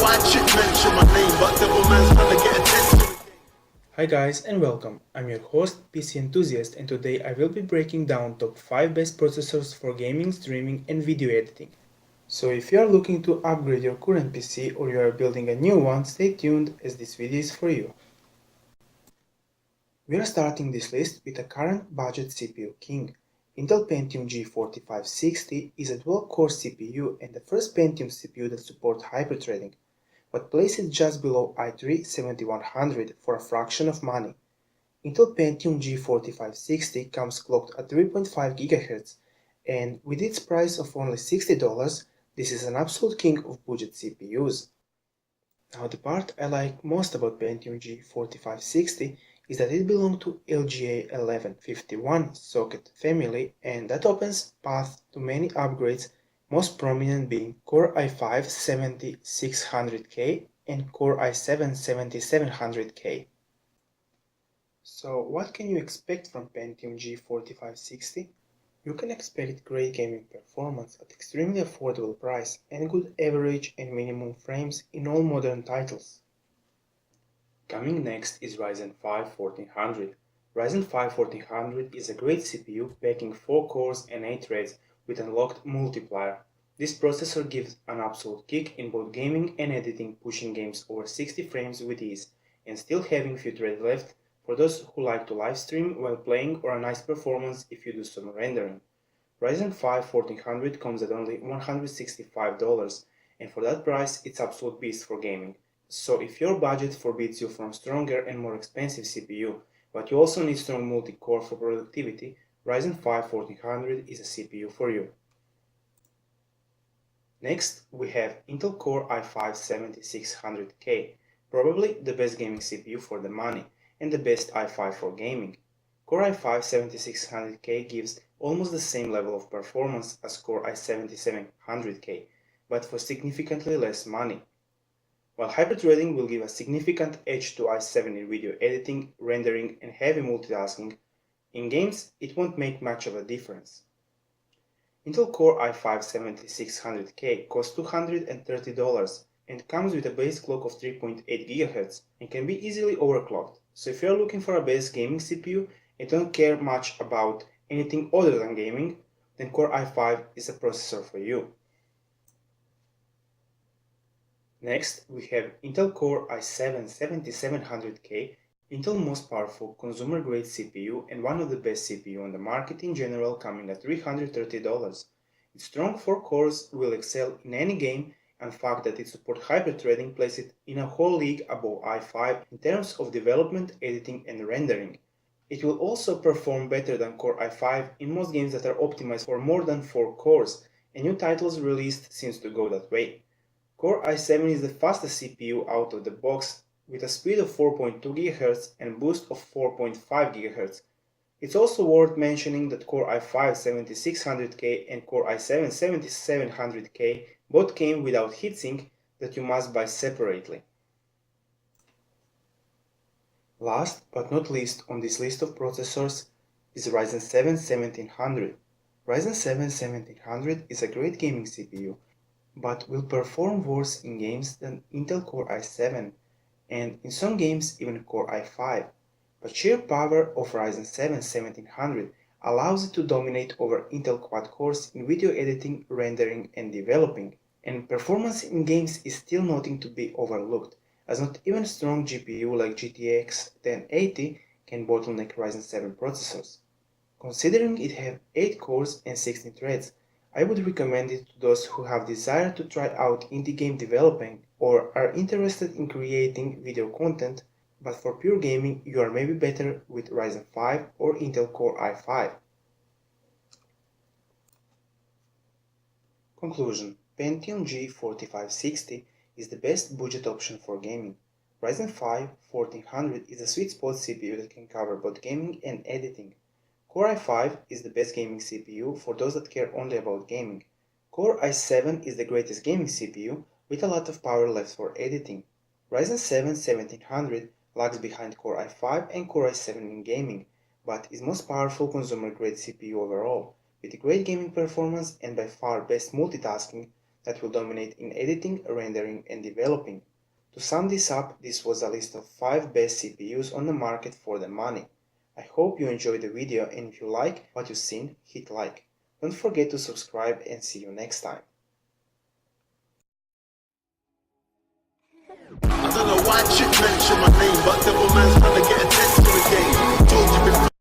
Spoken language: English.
why chick mention my name, but devil man's trying to get attention. Hi guys and welcome, I'm your host PC Enthusiast and today I will be breaking down top 5 best processors for gaming, streaming and video editing. So if you are looking to upgrade your current PC or you are building a new one, stay tuned as this video is for you. We are starting this list with a current budget CPU king. Intel Pentium G 4560 is a dual-core CPU and the first Pentium CPU that supports hyperthreading, but place it just below i3 7100 for a fraction of money. Intel Pentium G 4560 comes clocked at 3.5 GHz, and with its price of only $60, this is an absolute king of budget CPUs. Now the part I like most about Pentium G 4560 is that it belongs to LGA 1151 socket family, and that opens path to many upgrades, most prominent being Core i5 7600K and Core i7 7700K. So what can you expect from Pentium G 4560? You can expect great gaming performance at extremely affordable price and good average and minimum frames in all modern titles. Coming next is Ryzen 5 1400. Ryzen 5 1400 is a great CPU packing 4 cores and 8 threads with unlocked multiplier. This processor gives an absolute kick in both gaming and editing, pushing games over 60 frames with ease, and still having few threads left for those who like to live stream while playing or a nice performance if you do some rendering. Ryzen 5 1400 comes at only $165, and for that price it's absolute beast for gaming. So if your budget forbids you from stronger and more expensive CPU, but you also need strong multi-core for productivity, Ryzen 5 1400 is a CPU for you. Next, we have Intel Core i5 7600K, probably the best gaming CPU for the money, and the best i5 for gaming. Core i5 7600K gives almost the same level of performance as Core i7 7700K, but for significantly less money. While hyperthreading will give a significant edge to i7 in video editing, rendering and heavy multitasking, in games it won't make much of a difference. Intel Core i5 7600K costs $230 and comes with a base clock of 3.8 GHz and can be easily overclocked, so if you're looking for a base gaming CPU and don't care much about anything other than gaming, then Core i5 is a processor for you. Next, we have Intel Core i7 7700K, Intel's most powerful consumer-grade CPU and one of the best CPU on the market in general, coming at $330. Its strong 4 cores will excel in any game, and the fact that it supports hyperthreading places it in a whole league above i5 in terms of development, editing and rendering. It will also perform better than Core i5 in most games that are optimized for more than 4 cores, and new titles released seems to go that way. Core i7 is the fastest CPU out of the box with a speed of 4.2 GHz and boost of 4.5 GHz. It's also worth mentioning that Core i5 7600K and Core i7 7700K both came without heatsink that you must buy separately. Last but not least on this list of processors is Ryzen 7 1700. Ryzen 7 1700 is a great gaming CPU, but will perform worse in games than Intel Core i7, and in some games even Core i5, but sheer power of Ryzen 7 1700 allows it to dominate over Intel quad cores in video editing, rendering and developing, and performance in games is still nothing to be overlooked, as not even strong GPU like GTX 1080 can bottleneck Ryzen 7 processors. Considering it has 8 cores and 16 threads, I would recommend it to those who have desire to try out indie game developing or are interested in creating video content, but for pure gaming you are maybe better with Ryzen 5 or Intel Core i5. Conclusion: Pentium G 4560 is the best budget option for gaming. Ryzen 5 1400 is a sweet spot CPU that can cover both gaming and editing. Core i5 is the best gaming CPU for those that care only about gaming. Core i7 is the greatest gaming CPU with a lot of power left for editing. Ryzen 7 1700 lags behind Core i5 and Core i7 in gaming, but is most powerful consumer-grade CPU overall, with great gaming performance and by far best multitasking, that will dominate in editing, rendering, and developing. To sum this up, this was a list of 5 best CPUs on the market for the money. I hope you enjoyed the video, and if you like what you've seen, hit like. Don't forget to subscribe and see you next time. I don't know why chick mention my name, but devil man's trying to get attention again.